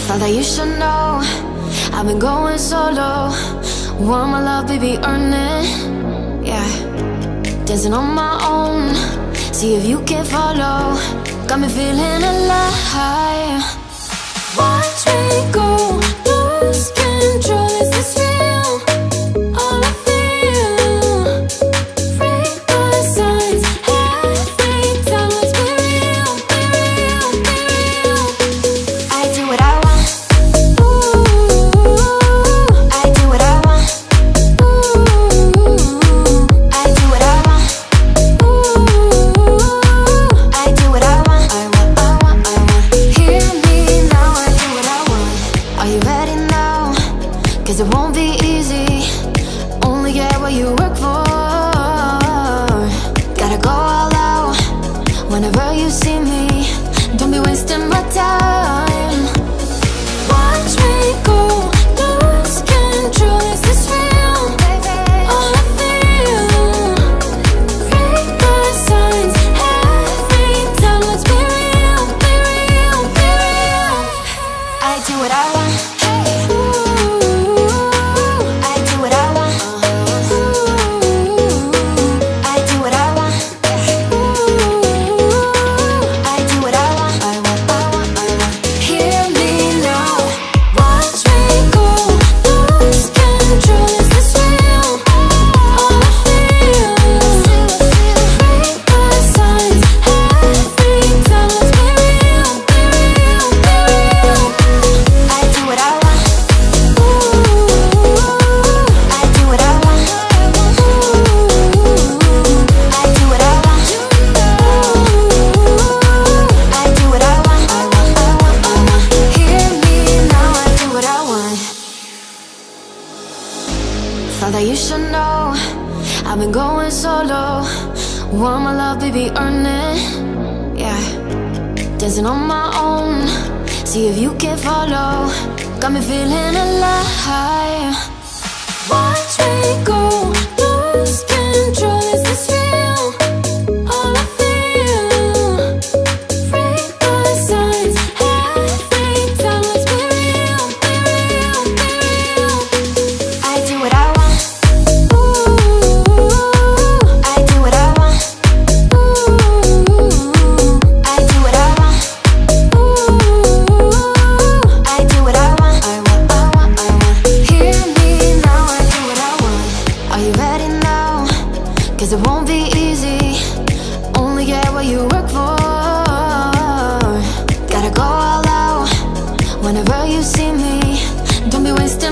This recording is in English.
Thought that you should know I've been going solo. Want my love, baby, earn it. Yeah, dancing on my own. See if you can follow. Got me feeling alive. Watch me go, lose control. Is this real? All I feel. Break the signs. Every time, let's be real, be real, be real. I do what I want. Ooh, I do what I want. Ooh, I do what I want. Ooh, I do what I want. I want, I want, I want. Hear me now, I do what I want. Are you ready now? 'Cause it won't be easy. Only get what you work for. Gotta go all out whenever you see me. Don't be wasting my time. Watch me go, lose control. Is this real? All I feel. Break the signs. Every time, let's be real, be real, be real. I do what I want. Ooh, I do what I want. Ooh, I do what I want. Ooh, I do what I want. I want, I want, I want. Hear me now. Watch me go, lose control. Is this real? All I feel. Break the signs. Every time, let's be real, be real, be real. I do what I want. Ooh, I do what I want. Ooh, I do what I want. Ooh, I do what I want. I want, I want, I want. Hear me now, I do what I want. Thought that you should know I've been going solo. Want my love, baby, earn it. Yeah, dancing on my own. See if you can follow. Got me feeling alive. Watch me go, lose control. Is this real? All I feel. Break the signs. Every time, let's be real, be real, be real. I do what I want. Ooh, I do what I want. Ooh, I do what I want. Ooh, I do what I want. I want, I want, I want. Hear me now, I do what I want. Are you ready now? 'Cause it won't be easy. Only get what you work for. Gotta go all out whenever you see me. Don't be wasting